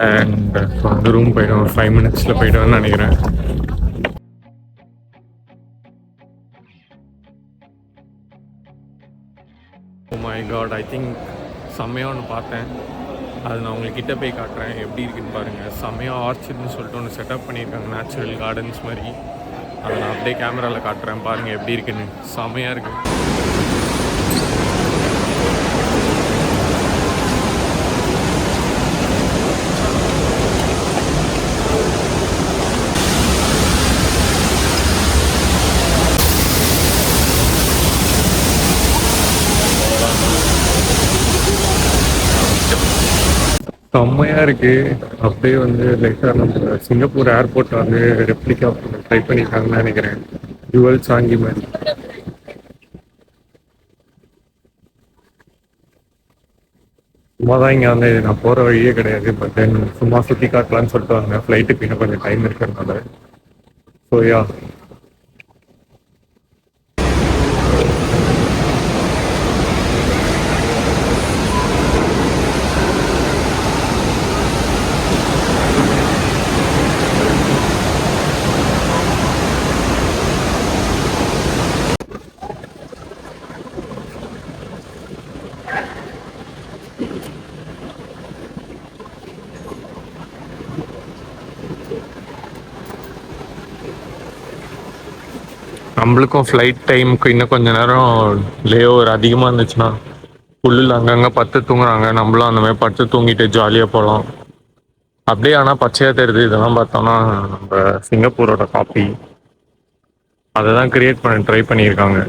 And அந்த room போய்டும், ஒரு 5 minutes போய்டுவேன்னு நினைக்கிறேன். Oh my God, I think செம்மையாக ஒன்று பார்த்தேன். அது நான் உங்கள்கிட்ட போய் காட்டுறேன், எப்படி இருக்குன்னு பாருங்கள். செம்மையாக ஆர்ச்சிட்னு சொல்லிட்டு ஒன்று செட்டப் பண்ணியிருக்காங்க, நேச்சுரல் கார்டன்ஸ் மாதிரி. அதை நான் அப்படியே கேமராவில் காட்டுறேன், பாருங்கள் எப்படி இருக்குன்னு. செம்மையாக இருக்குது. செம்மையாக இருக்குது. அப்படியே வந்து லைட்டாக நம்ம சிங்கப்பூர் ஏர்போர்ட் வந்து ரெப்ளிகா ட்ரை பண்ணியிருக்காங்கன்னு நினைக்கிறேன், டுவல் சாங்கி மாதிரி. சும்மா தான் இங்கே வந்து நான் போகிற வழியே கிடையாது, பட் தென் சும்மா சுற்றி காட்டலான்னு சொல்லிட்டு வந்தேன். ஃப்ளைட்டுக்கு இன்னும் கொஞ்சம் டைம் இருக்கிறதுனால. ஸோ யா, நம்மளுக்கும் ஃப்ளைட் டைமுக்கு இன்னும் கொஞ்சம் நேரம் லே ஓவர் அதிகமாக இருந்துச்சுன்னா புல்லில் அங்கங்கே படுத்து தூங்குறாங்க, நம்மளும் அந்த மாதிரி படுத்து தூங்கிட்டு ஜாலியாக போகலாம். அப்படியே ஆனால் பச்சையாக தெரியுது. இதெல்லாம் பார்த்தோன்னா நம்ம சிங்கப்பூரோட காப்பி, அதை தான் கிரியேட் பண்ண ட்ரை பண்ணியிருக்காங்க.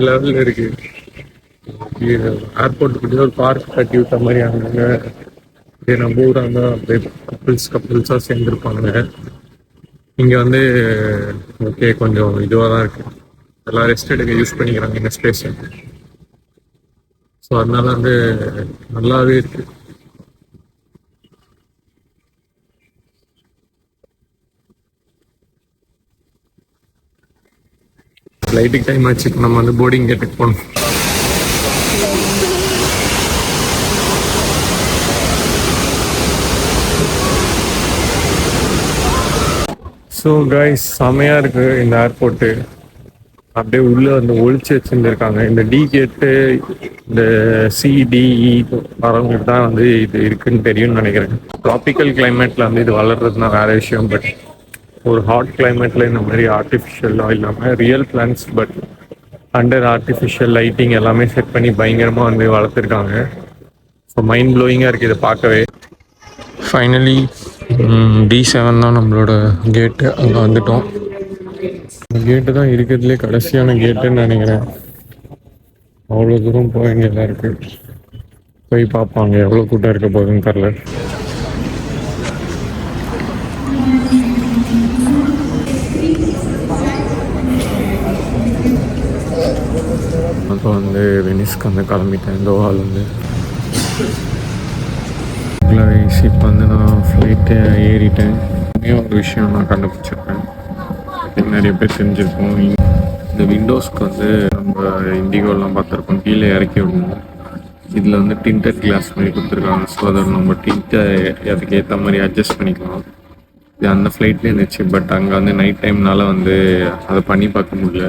லெவலில் இருக்குது. ஏர்போர்ட்டுக்கிட்டே ஒரு பார்க் கட்டி விட்ட மாதிரி அங்கங்க அப்படியே நம்ம ஊராக இருந்தால் அப்படியே கப்புள்ஸாக சேர்ந்துருப்பாங்க. இங்கே வந்து ஓகே, கொஞ்சம் இதுவாக தான் இருக்குது. எல்லாம் ரெஸ்ட் எடுக்க யூஸ் பண்ணிக்கிறாங்க இந்த ஸ்பேஸை. ஸோ அதனால வந்து நல்லாவே இருக்குது. ஃப்ளைட்டுக்கு டைம் ஆச்சு, நம்ம வந்து போர்டிங் கேட்டுக்கு போகணும். ஸோ கைஸ், செமையாக இருக்குது இந்த ஏர்போர்ட்டு. அப்படியே உள்ளே வந்து ஒழிச்சு வச்சுருந்துருக்காங்க. இந்த டி கேட்டு, இந்த சிடிஇ வரவங்களுக்கு தான் வந்து இது இருக்குன்னு தெரியும்னு நினைக்கிறேன். ட்ராபிக்கல் கிளைமேட்டில் வந்து இது வளர்றதுனா வேறு விஷயம். பட் ஒரு ஹாட் கிளைமேட்டில் இந்த மாதிரி ஆர்டிஃபிஷியலாக இல்லாமல் real plants but under artificial lighting எல்லாமே செட் பண்ணி பயங்கரமாக வந்து வளர்த்துருக்காங்க. ஸோ மைண்ட் ப்ளோயிங்காக இருக்குது இதை பார்க்கவே. ஃபைனலி D7 தான் நம்மளோட கேட்டு. அங்கே வந்துட்டோம். இந்த கேட்டு தான் இருக்கிறதுலே கடைசியான கேட்டுன்னு நினைக்கிறேன். அவ்வளோ தூரம் போக வேண்டியதாக இருக்குது. போய் பார்ப்பாங்க எவ்வளோ கூட்டம் இருக்க போகுதுன்னு தெரில. அப்போ வந்து வெனிஸ்க்கு வந்து கிளம்பிட்டேன் தோஹாலேருந்து. இப்போ வந்து நான் ஃப்ளைட்டை ஏறிட்டேன். ஒரு விஷயம் நான் கண்டுபிடிச்சிருக்கேன், நிறைய பேர் தெரிஞ்சிருக்கோம். இந்த விண்டோஸ்க்கு வந்து நம்ம இண்டிகோலாம் பார்த்துருக்கோம், கீழே இறக்கி விடணும். இதில் வந்து டிண்டட் கிளாஸ் மாதிரி கொடுத்துருக்காங்க. ஸோ அதை நம்ம டிண்ட்டை அதுக்கு ஏற்ற மாதிரி அட்ஜஸ்ட் பண்ணிக்கலாம். இது அந்த ஃப்ளைட்லேயே இருந்துச்சு. பட் அங்கே வந்து நைட் டைம்னால வந்து அதை பண்ணி பார்க்க முடியல.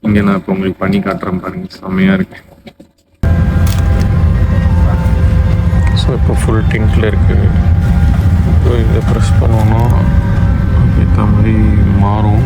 இங்கே நான் இப்போ உங்களுக்கு பண்ணி காட்டுறேன் பாருங்க, செம்மையாக இருக்கு. ஸோ இப்போ ஃபுல் டிங்கில் இருக்குது. இப்போ இதை ப்ரெஸ் பண்ணோன்னா அதுக்கேற்ற மாதிரி மாறும்.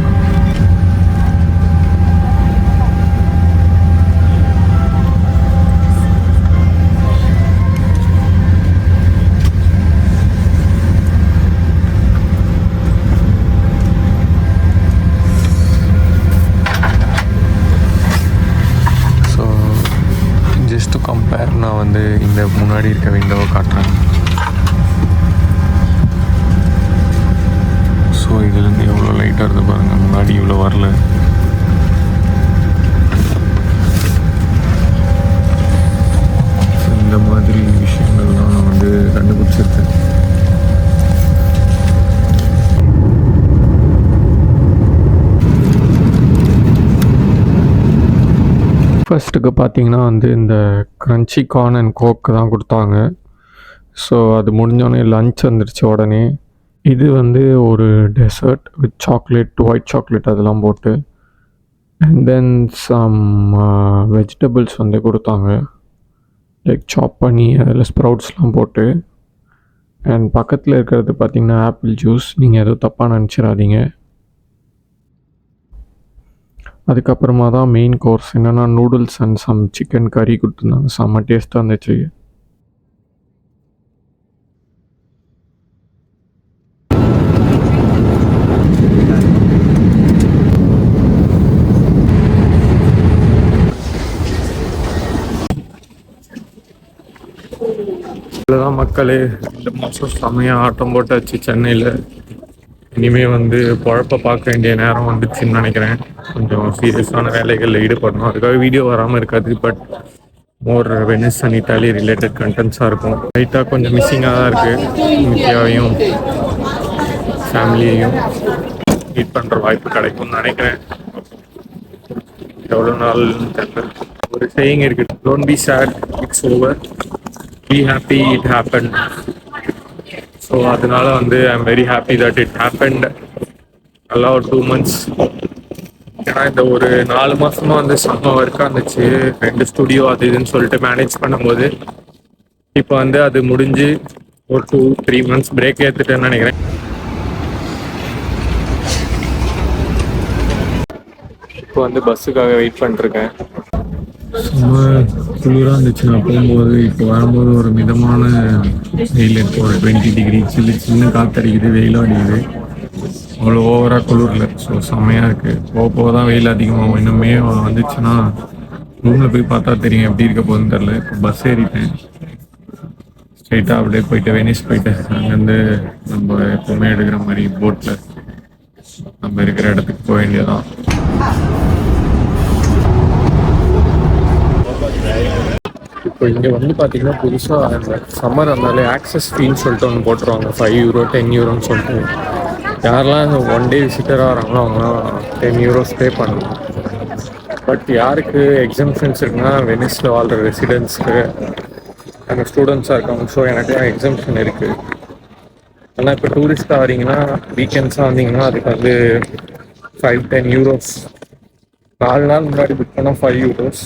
ஜஸ்ட் கம்பேர் நான் வந்து இந்த முன்னாடி இருக்க விண்டோவை காட்டுறேன். ஸோ இதுலேருந்து எவ்வளோ லைட்டாக இருந்து பாருங்கள், முன்னாடி இவ்வளோ வரல. இந்த மாதிரி விஷயங்கள்லாம் நான் வந்து கண்டுபிடிச்சிருக்கேன். ஃபர்ஸ்ட்டுக்கு பார்த்தீங்கன்னா வந்து இந்த க்ரன்ச்சி கார்ன் அண்ட் கோக்கு தான் கொடுத்தாங்க. ஸோ அது முடிஞ்சோடனே லன்ச் வந்துடுச்சு உடனே. இது வந்து ஒரு dessert with chocolate, white chocolate அதெல்லாம் போட்டு, அண்ட் தென் சம் வெஜிடபிள்ஸ் வந்து கொடுத்தாங்க, லைக் சாப் பண்ணி அதில் ஸ்ப்ரவுட்ஸ்லாம் போட்டு. அண்ட் பக்கத்தில் இருக்கிறது பார்த்திங்கன்னா ஆப்பிள் ஜூஸ். நீங்கள் எதுவும் தப்பாக நினச்சிடாதீங்க. அதுக்கப்புறமா தான் மெயின் கோர்ஸ் என்னென்னா நூடுல்ஸ் அண்ட் சம் சிக்கன் கறி கொடுத்துருந்தாங்க. செம்ம டேஸ்ட்டாக இருந்துச்சு. இவ்வளோதான் மக்களே, 2 மாதம் செம்மையாக ஆட்டம் போட்டாச்சு சென்னையில். இனிமேல் வந்து பொழப்ப பார்க்க வேண்டிய நேரம் வந்துச்சுன்னு நினைக்கிறேன். கொஞ்சம் சீரியஸான வேலைகளில் ஈடுபடணும். அதுக்காக வீடியோ வராமல் இருக்காது, but more Venice and Italy related கண்டென்ட்ஸாக இருக்கும். லைட்டாக கொஞ்சம் மிஸ்ஸிங்காக தான் இருக்குது. நித்யாவையும் ஃபேமிலியையும் மீட் பண்ணுற வாய்ப்பு கிடைக்கும்னு நினைக்கிறேன். எவ்வளோ நாள் தெரியல. ஒரு சேயிங் இருக்குது, don't be sad, it's over, be happy, it happen. So அதனால வந்து I am very happy that it happened. நல்லா ஒரு 2 months. ஏன்னா இந்த ஒரு 4 மாதமாக வந்து செம்ம ஒர்க்காக இருந்துச்சு. 2 ஸ்டுடியோ அது இதுன்னு சொல்லிட்டு மேனேஜ் பண்ணும்போது இப்போ வந்து அது முடிஞ்சு ஒரு 2-3 months பிரேக் ஏற்றுட்டேன்னு நினைக்கிறேன். இப்போ வந்து பஸ்ஸுக்காக வெயிட் பண்ணிருக்கேன். ரொம்ப குளிராக இருந்துச்சு நான் போகும்போது. இப்போ வரும்போது ஒரு மிதமான வெயில் இருக்குது, ஒரு 20 degree சின்ன காற்றடிக்குது, வெயிலும் அடிக்குது. அவ்வளோ ஓவராக குளிரில். ஸோ செம்மையாக இருக்குது. போக போக தான் வெயில் அதிகமாகும். இன்னும் மே வந்துச்சுன்னா ரூமில் போய் பார்த்தா தெரியும் எப்படி இருக்க போகுதுன்னு தெரில. இப்போ பஸ் ஏறிட்டேன், ஸ்ட்ரைட்டாக அப்படியே போயிட்டு வெனிஸ் போயிட்டு அங்கேருந்து நம்ம எப்போவுமே எடுக்கிற மாதிரி போட்டில் நம்ம இருக்கிற இடத்துக்கு போக வேண்டியதான். இப்போ இங்கே வந்து பார்த்தீங்கன்னா புதுசாக அந்த சம்மர் இருந்தாலே ஆக்சஸ் ஃபீன்னு சொல்லிட்டு ஒன்று போட்டுருவாங்க, €5 €10 சொல்லிட்டு. யாரெல்லாம் 1 day விசிட்டராக வராங்களோ அவங்களாம் €10 பே பண்ணணும். பட் யாருக்கு எக்ஸம்ஷன்ஸ் இருக்குன்னா வெனிஸில் வாழ்கிற ரெசிடென்ட்ஸ்க்கு அங்கே ஸ்டூடெண்ட்ஸாக இருக்காங்க. ஸோ எனக்குலாம் எக்ஸம்ஷன் இருக்குது. ஆனால் இப்போ டூரிஸ்ட்டாக வரீங்கன்னா, வீக்கெண்ட்ஸாக வந்தீங்கன்னா அதுக்கு வந்து €5-10. 4 நாள் முன்னாடி புக் பண்ணால் €5.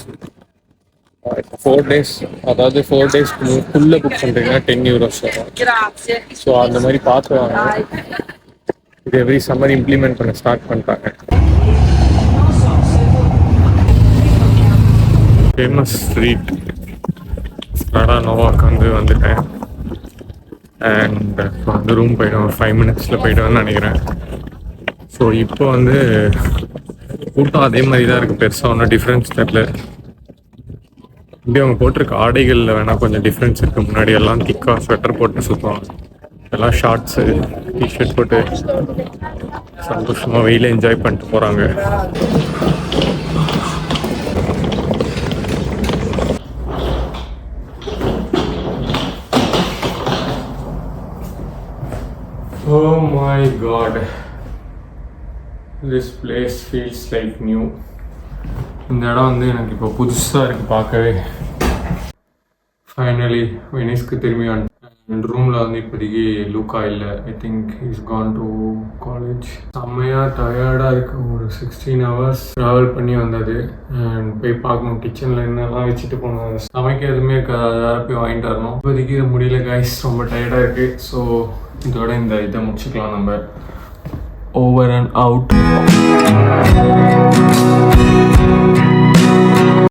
4 days, அதாவது 4 days ஃபுல்லாக புக் பண்ணுறீங்கன்னா €10 வரும். ஸோ அந்த மாதிரி பார்த்துவாங்க. இது எவ்ரி சம்மர் இம்ப்ளிமெண்ட் பண்ண ஸ்டார்ட் பண்ணிட்டாங்க. ஃபேமஸ் ஸ்ட்ரீட் ஸ்டாடா நோவாக்கு வந்துட்டேன். அண்ட் இப்போ வந்து ரூம் போய்டும், ஒரு 5 minutes போய்டுவேன்னு நினைக்கிறேன். ஸோ இப்போ வந்து கூட்டம் அதே மாதிரி தான் இருக்குது, பெருசாக ஒன்றும் டிஃப்ரென்ஸ் தெரியல. இப்படி அவங்க போட்டிருக்க ஆடைகளில் வேணால் கொஞ்சம் டிஃப்ரென்ஸ் இருக்குது. முன்னாடி எல்லாம் திக்காக ஸ்வெட்டர் போட்டு சுற்றுவாங்க, எல்லாம் ஷார்ட்ஸு டிஷர்ட் போட்டு சந்தோஷமாக வெயில என்ஜாய் பண்ணிட்டு போகிறாங்க. Oh my god, this place feels like new. இந்த இடம் வந்து எனக்கு இப்போ புதுசாக இருக்குது பார்க்கவே. ஃபைனலி வெனிஸ்க்கு திரும்பி வந்துட்டேன். என் ரூமில் வந்து இப்போதைக்கு லூக்கா இல்லை. I think is Khan to college. செம்மையாக டயர்டாக இருக்குது. ஒரு 16 hours ட்ராவல் பண்ணி வந்தது. அண்ட் போய் பார்க்கணும் கிச்சனில் என்னெல்லாம் வச்சுட்டு போகணும். சமைக்க எதுவுமே இருக்காது, அதை போய் வாங்கிட்டு வரணும். இப்போதைக்கு இது முடியல கைஸ், ரொம்ப டயர்டாக இருக்குது. ஸோ இதோட இந்த இதை முடிச்சுக்கலாம் நம்ம. Over and out.